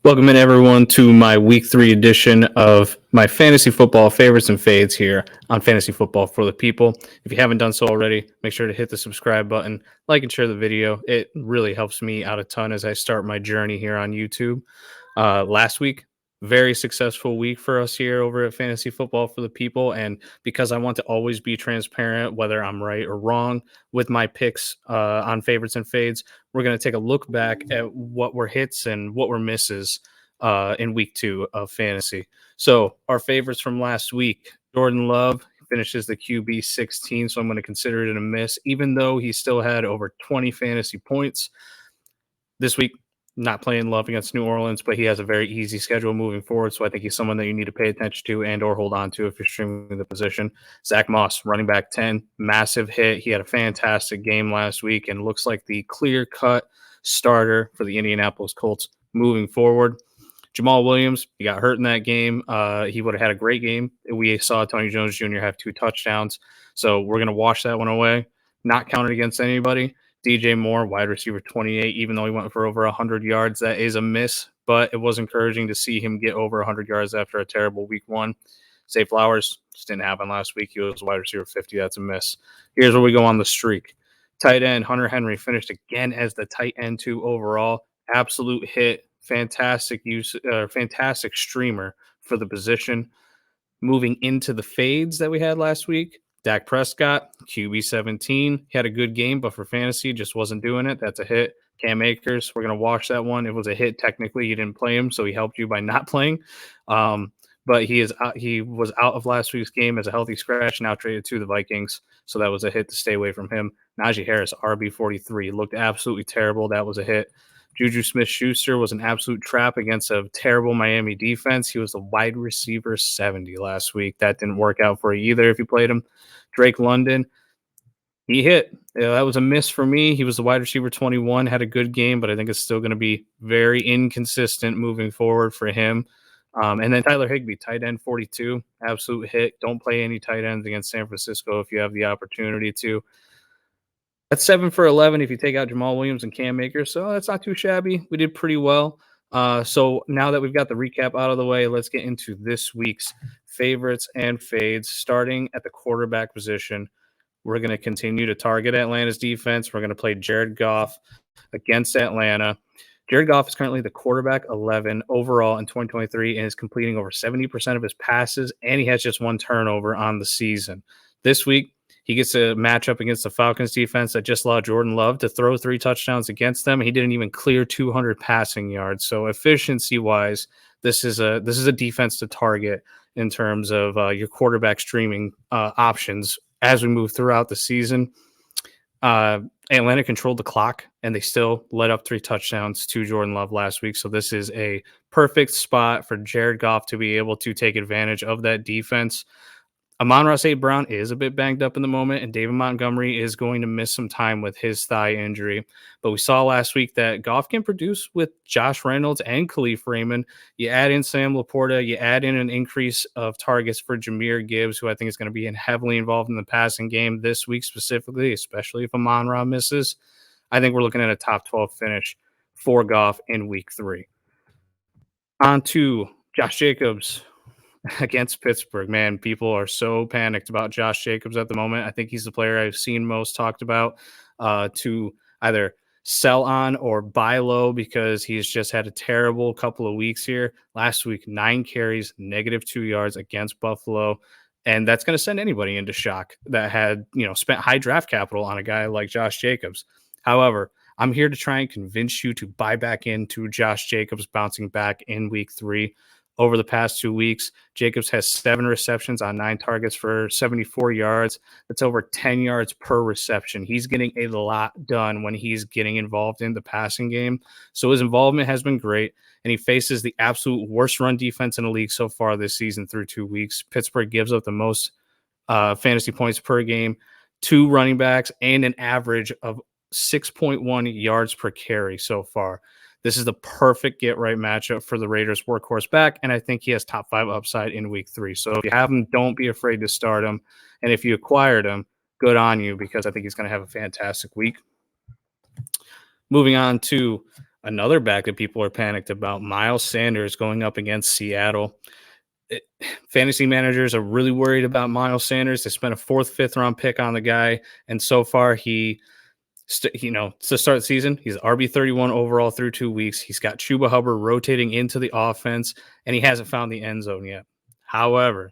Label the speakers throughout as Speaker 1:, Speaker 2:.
Speaker 1: Welcome in, everyone, to my week 3 edition of my fantasy football favorites and fades here on Fantasy Football for the People. If you haven't done so already, make sure to hit the subscribe button, like and share the video. It really helps me out a ton as I start my journey here on YouTube. Last week, very successful week for us here over at Fantasy Football for the People. And because I want to always be transparent, whether I'm right or wrong with my picks on favorites and fades, we're going to take a look back at what were hits and what were misses in week 2 of fantasy. So our favorites from last week, Jordan Love finishes the QB 16, so I'm going to consider it a miss, even though he still had over 20 fantasy points. This week, not playing Love against New Orleans, but he has a very easy schedule moving forward, so I think he's someone that you need to pay attention to and or hold on to if you're streaming the position. Zach Moss, running back 10, massive hit. He had a fantastic game last week and looks like the clear-cut starter for the Indianapolis Colts moving forward. Jamal Williams, he got hurt in that game. He would have had a great game. We saw Tony Jones Jr. have 2 touchdowns, so we're going to wash that one away. Not counted against anybody. DJ Moore, wide receiver 28, even though he went for over 100 yards, that is a miss, but it was encouraging to see him get over 100 yards after a terrible week 1. Zay Flowers just didn't happen last week. He was wide receiver 50. That's a miss. Here's where we go on the streak. Tight end Hunter Henry finished again as the tight end 2 overall. Absolute hit. Fantastic fantastic streamer for the position. Moving into the fades that we had last week, Dak Prescott, QB 17. He had a good game, but for fantasy, just wasn't doing it. That's a hit. Cam Akers, we're going to wash that one. It was a hit. Technically, you didn't play him, so he helped you by not playing. But he was out of last week's game as a healthy scratch, now traded to the Vikings. So that was a hit to stay away from him. Najee Harris, RB43, looked absolutely terrible. That was a hit. Juju Smith-Schuster was an absolute trap against a terrible Miami defense. He was the wide receiver 70 last week. That didn't work out for you either if you played him. Drake London, he hit. That was a miss for me. He was the wide receiver 21, had a good game, but I think it's still going to be very inconsistent moving forward for him. And then Tyler Higbee, tight end 42, absolute hit. Don't play any tight ends against San Francisco if you have the opportunity to. That's 7 for 11 if you take out Jamal Williams and Cam Akers, so that's not too shabby. We did pretty well. So now that we've got the recap out of the way, let's get into this week's favorites and fades. Starting at the quarterback position, we're going to continue to target Atlanta's defense. We're going to play Jared Goff against Atlanta. Jared Goff is currently the quarterback 11 overall in 2023 and is completing over 70% of his passes, and he has just 1 turnover on the season. This week, he gets a matchup against the Falcons defense that just allowed Jordan Love to throw 3 touchdowns against them. He didn't even clear 200 passing yards. So efficiency-wise, this is a defense to target in terms of your quarterback streaming options as we move throughout the season. Atlanta controlled the clock, and they still let up 3 touchdowns to Jordan Love last week. So this is a perfect spot for Jared Goff to be able to take advantage of that defense. Amon-Ra St. Brown is a bit banged up in the moment, and David Montgomery is going to miss some time with his thigh injury. But we saw last week that Goff can produce with Josh Reynolds and Khalif Raymond. You add in Sam Laporta, you add in an increase of targets for Jahmyr Gibbs, who I think is going to be heavily involved in the passing game this week specifically, especially if Amon-Ra misses. I think we're looking at a top 12 finish for Goff in week 3. On to Josh Jacobs against Pittsburgh. Man, people are so panicked about Josh Jacobs at the moment. I think he's the player I've seen most talked about to either sell on or buy low because he's just had a terrible couple of weeks here. Last week, 9 carries, -2 yards against Buffalo. And that's going to send anybody into shock that had, spent high draft capital on a guy like Josh Jacobs. However, I'm here to try and convince you to buy back into Josh Jacobs bouncing back in week 3. Over the past 2 weeks, Jacobs has 7 receptions on 9 targets for 74 yards. That's over 10 yards per reception. He's getting a lot done when he's getting involved in the passing game. So his involvement has been great, and he faces the absolute worst run defense in the league so far this season through 2 weeks. Pittsburgh gives up the most fantasy points per game, 2 running backs, and an average of 6.1 yards per carry so far. This is the perfect get-right matchup for the Raiders' workhorse back, and I think he has top 5 upside in week 3. So if you have him, don't be afraid to start him. And if you acquired him, good on you because I think he's going to have a fantastic week. Moving on to Another back that people are panicked about, Miles Sanders going up against Seattle. It, fantasy managers are really worried about Miles Sanders. They spent a fourth, fifth round pick on the guy, and so far to start the season, he's RB31 overall through 2 weeks. He's got Chuba Hubbard rotating into the offense, and he hasn't found the end zone yet. However,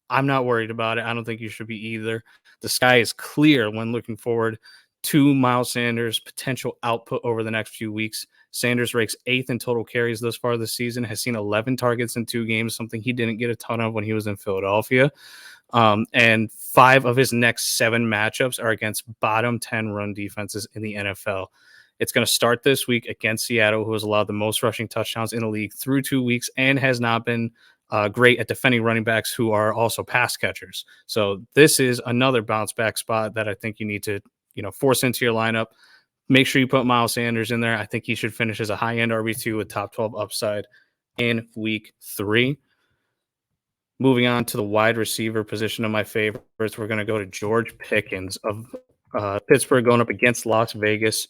Speaker 1: I'm not worried about it. I don't think you should be either. The sky is clear when looking forward to Miles Sanders' potential output over the next few weeks. Sanders ranks 8th in total carries thus far this season, has seen 11 targets in 2 games, something he didn't get a ton of when he was in Philadelphia. And 5 of his next 7 matchups are against bottom 10 run defenses in the NFL. It's going to start this week against Seattle, who has allowed the most rushing touchdowns in the league through 2 weeks and has not been great at defending running backs who are also pass catchers. So this is another bounce back spot that I think you need to, force into your lineup. Make sure you put Miles Sanders in there. I think he should finish as a high-end RB2 with top 12 upside in week 3. Moving on to the wide receiver position of my favorites, we're going to go to George Pickens of Pittsburgh going up against Las Vegas.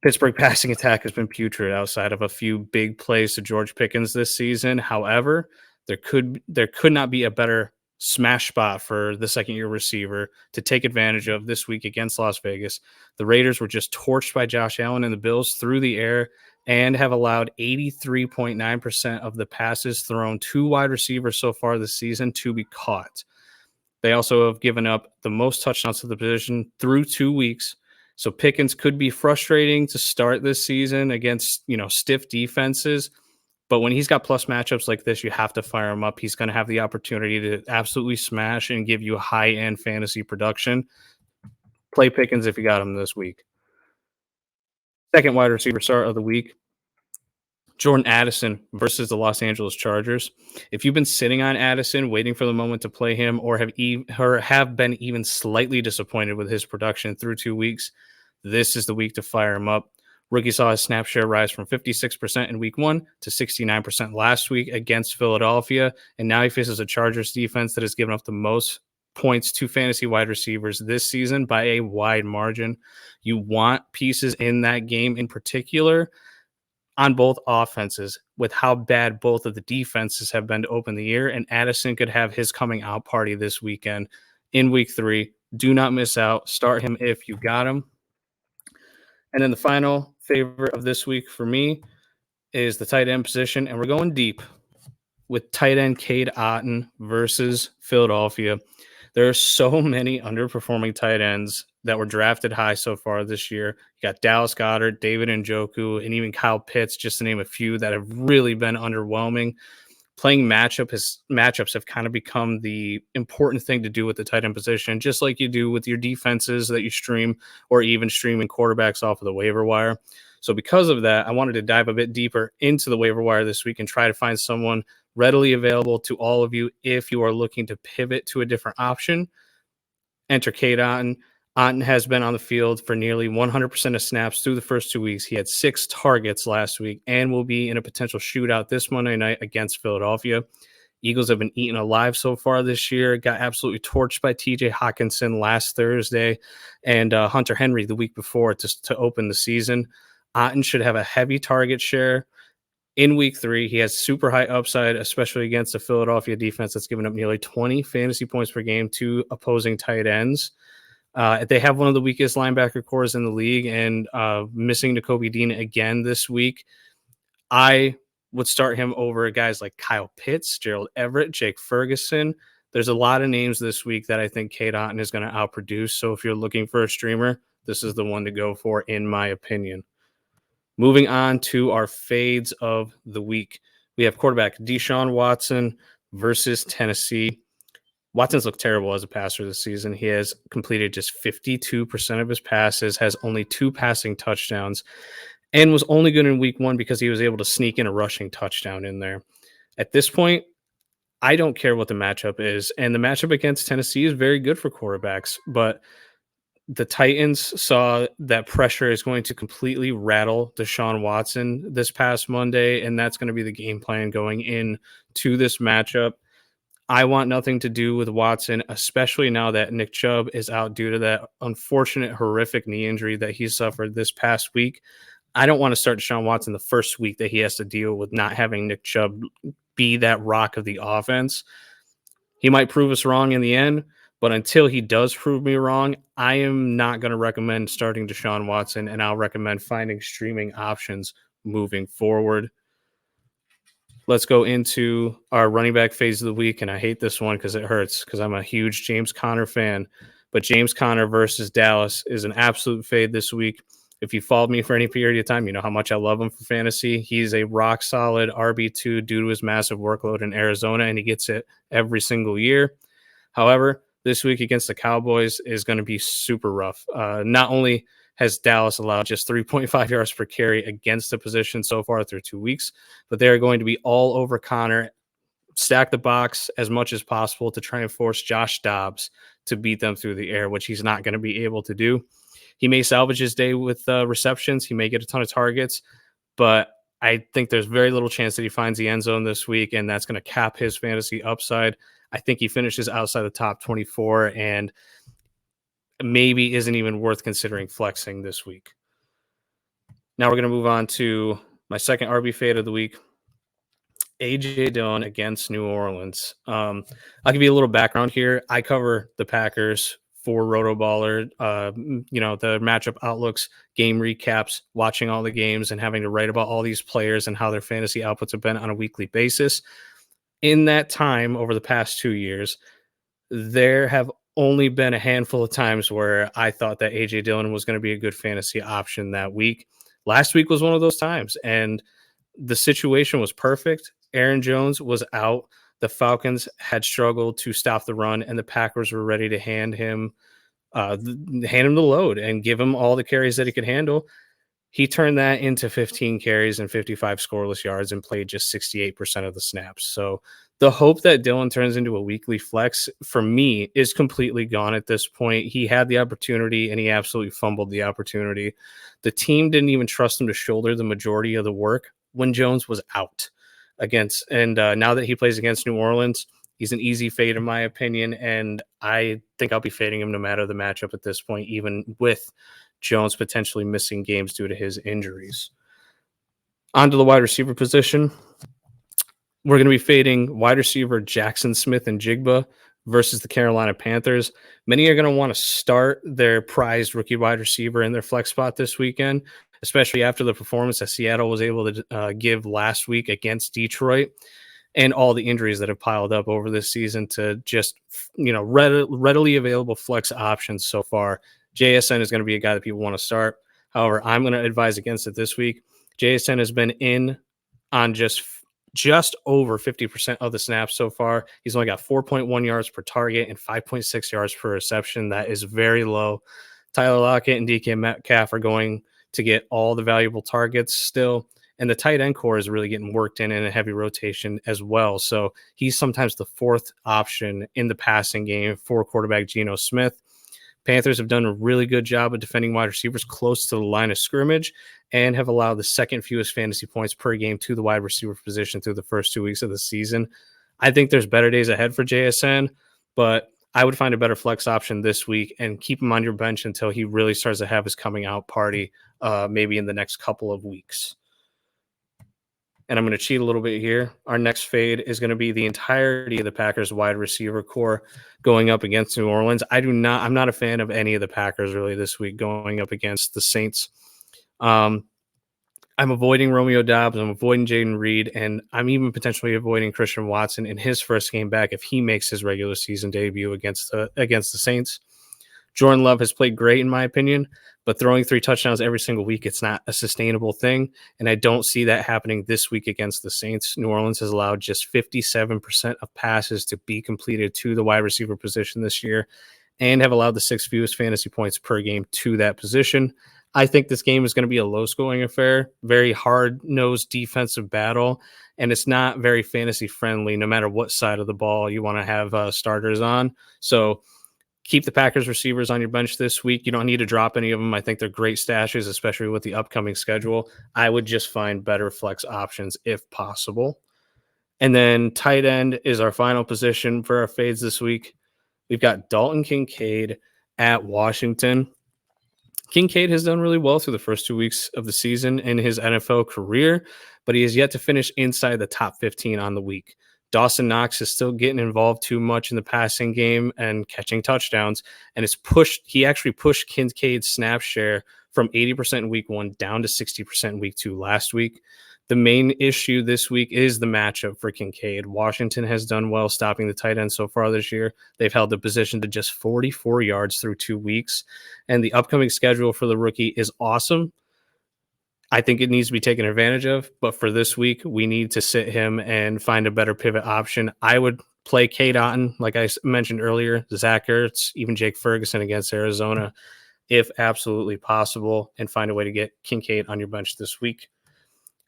Speaker 1: Pittsburgh passing attack has been putrid outside of a few big plays to George Pickens this season. However, there could not be a better smash spot for the second-year receiver to take advantage of this week against Las Vegas. The Raiders were just torched by Josh Allen and the Bills through the air and have allowed 83.9% of the passes thrown to wide receivers so far this season to be caught. They also have given up the most touchdowns to the position through 2 weeks. So Pickens could be frustrating to start this season against, stiff defenses. But when he's got plus matchups like this, you have to fire him up. He's going to have the opportunity to absolutely smash and give you high-end fantasy production. Play Pickens if you got him this week. Second wide receiver start of the week, Jordan Addison versus the Los Angeles Chargers. If you've been sitting on Addison, waiting for the moment to play him, or have been even slightly disappointed with his production through 2 weeks, this is the week to fire him up. Rookie saw his snap share rise from 56% in week 1 to 69% last week against Philadelphia, and now he faces a Chargers defense that has given up the most points to fantasy wide receivers this season by a wide margin. You want pieces in that game in particular on both offenses with how bad both of the defenses have been to open the year, and Addison could have his coming out party this weekend in week 3. Do not miss out. Start him if you got him. And then the final favorite of this week for me is the tight end position, and we're going deep with tight end Cade Otton versus Philadelphia. There are so many underperforming tight ends that were drafted high so far this year. You got Dallas Goedert, David Njoku, and even Kyle Pitts, just to name a few, that have really been underwhelming. Playing matchups have kind of become the important thing to do with the tight end position, just like you do with your defenses that you stream or even streaming quarterbacks off of the waiver wire. So because of that, I wanted to dive a bit deeper into the waiver wire this week and try to find someone readily available to all of you if you are looking to pivot to a different option. Enter Cade Otton. Otton has been on the field for nearly 100% of snaps through the first 2 weeks. He had 6 targets last week and will be in a potential shootout this Monday night against Philadelphia. Eagles have been eaten alive so far this year. Got absolutely torched by TJ Hawkinson last Thursday and Hunter Henry the week before to open the season. Otton should have a heavy target share in week 3. He has super high upside, especially against the Philadelphia defense that's given up nearly 20 fantasy points per game to opposing tight ends. They have one of the weakest linebacker cores in the league, and missing Nakobe Dean again this week. I would start him over guys like Kyle Pitts, Gerald Everett, Jake Ferguson. There's a lot of names this week that I think Cade Otton is going to outproduce. So if you're looking for a streamer, this is the one to go for, in my opinion. Moving on to our fades of the week. We have quarterback Deshaun Watson versus Tennessee. Watson's looked terrible as a passer this season. He has completed just 52% of his passes, has only 2 passing touchdowns, and was only good in week 1 because he was able to sneak in a rushing touchdown in there. At this point, I don't care what the matchup is, and the matchup against Tennessee is very good for quarterbacks, but the Titans saw that pressure is going to completely rattle Deshaun Watson this past Monday, and that's going to be the game plan going into this matchup. I want nothing to do with Watson, especially now that Nick Chubb is out due to that unfortunate, horrific knee injury that he suffered this past week. I don't want to start Deshaun Watson the first week that he has to deal with not having Nick Chubb be that rock of the offense. He might prove us wrong in the end, but until he does prove me wrong, I am not going to recommend starting Deshaun Watson, and I'll recommend finding streaming options moving forward. Let's go into our running back phase of the week, and I hate this one because it hurts because I'm a huge James Conner fan, but James Conner versus Dallas is an absolute fade this week. If you followed me for any period of time, you know how much I love him for fantasy. He's a rock solid RB2 due to his massive workload in Arizona, and he gets it every single year. However, this week against the Cowboys is going to be super rough. Not only has Dallas allowed just 3.5 yards per carry against the position so far through 2 weeks, but they're going to be all over Conner, stack the box as much as possible to try and force Josh Doubs to beat them through the air, which he's not going to be able to do. He may salvage his day with receptions. He may get a ton of targets, but I think there's very little chance that he finds the end zone this week, and that's going to cap his fantasy upside. I think he finishes outside the top 24 and maybe isn't even worth considering flexing this week. Now we're going to move on to my second RB fade of the week, A.J. Dillon against New Orleans. I'll give you a little background here. I cover the Packers for Rotoballer, the matchup outlooks, game recaps, watching all the games and having to write about all these players and how their fantasy outputs have been on a weekly basis. In that time, over the past 2 years, there have only been a handful of times where I thought that A.J. Dillon was going to be a good fantasy option that week. Last week was one of those times, and the situation was perfect. Aaron Jones was out. The Falcons had struggled to stop the run, and the Packers were ready to hand him the load and give him all the carries that he could handle. He turned that into 15 carries and 55 scoreless yards and played just 68% of the snaps. So the hope that Dillon turns into a weekly flex for me is completely gone at this point. He had the opportunity and he absolutely fumbled the opportunity. The team didn't even trust him to shoulder the majority of the work when Jones was out now that he plays against New Orleans, he's an easy fade in my opinion. And I think I'll be fading him no matter the matchup at this point, even with Jones potentially missing games due to his injuries. On to the wide receiver position. We're going to be fading wide receiver Jaxon Smith-Njigba versus the Carolina Panthers. Many are going to want to start their prized rookie wide receiver in their flex spot this weekend, especially after the performance that Seattle was able to give last week against Detroit and all the injuries that have piled up over this season to just, readily available flex options so far. JSN is going to be a guy that people want to start. However, I'm going to advise against it this week. JSN has been in on just over 50% of the snaps so far. He's only got 4.1 yards per target and 5.6 yards per reception. That is very low. Tyler Lockett and DK Metcalf are going to get all the valuable targets still. And the tight end core is really getting worked in a heavy rotation as well. So he's sometimes the fourth option in the passing game for quarterback Geno Smith. Panthers have done a really good job of defending wide receivers close to the line of scrimmage and have allowed the second fewest fantasy points per game to the wide receiver position through the first 2 weeks of the season. I think there's better days ahead for JSN, but I would find a better flex option this week and keep him on your bench until he really starts to have his coming out party, maybe in the next couple of weeks. And I'm going to cheat a little bit here. Our next fade is going to be the entirety of the Packers wide receiver core going up against New Orleans. I'm not a fan of any of the Packers really this week going up against the Saints. I'm avoiding Romeo Doubs. I'm avoiding Jayden Reed, and I'm even potentially avoiding Christian Watson in his first game back if he makes his regular season debut against the Saints. Jordan Love has played great in my opinion, but throwing 3 touchdowns every single week, it's not a sustainable thing, and I don't see that happening this week against the Saints. New Orleans has allowed just 57% of passes to be completed to the wide receiver position this year and have allowed the 6th fewest fantasy points per game to that position. I think this game is going to be a low-scoring affair, very hard-nosed defensive battle, and it's not very fantasy-friendly no matter what side of the ball you want to have starters on. So keep the Packers receivers on your bench this week. You don't need to drop any of them. I think they're great stashes, especially with the upcoming schedule. I would just find better flex options if possible. And then tight end is our final position for our fades this week. We've got Dalton Kincaid at Washington. Kincaid has done really well through the first 2 weeks of the season in his NFL career, but he has yet to finish inside the top 15 on the week. Dawson Knox is still getting involved too much in the passing game and catching touchdowns, and he actually pushed Kincaid's snap share from 80% in week 1 down to 60% in week 2 last week. The main issue this week is the matchup for Kincaid. Washington has done well stopping the tight end so far this year. They've held the position to just 44 yards through 2 weeks, and the upcoming schedule for the rookie is awesome. I think it needs to be taken advantage of, but for this week, we need to sit him and find a better pivot option. I would play Cade Otton, like I mentioned earlier, Zach Ertz, even Jake Ferguson against Arizona, if absolutely possible, and find a way to get Kincaid on your bench this week.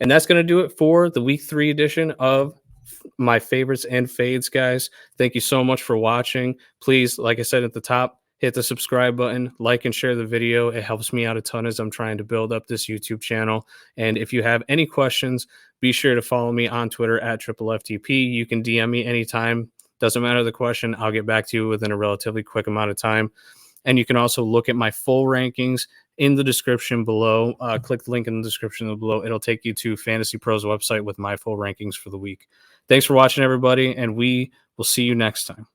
Speaker 1: And that's going to do it for the week 3 edition of my favorites and fades, guys. Thank you so much for watching. Please, like I said at the top, hit the subscribe button, like and share the video. It helps me out a ton as I'm trying to build up this YouTube channel. And if you have any questions, be sure to follow me on Twitter at @FTP. You can DM me anytime. Doesn't matter the question. I'll get back to you within a relatively quick amount of time. And you can also look at my full rankings in the description below. Click the link in the description below. It'll take you to Fantasy Pros website with my full rankings for the week. Thanks for watching, everybody, and we will see you next time.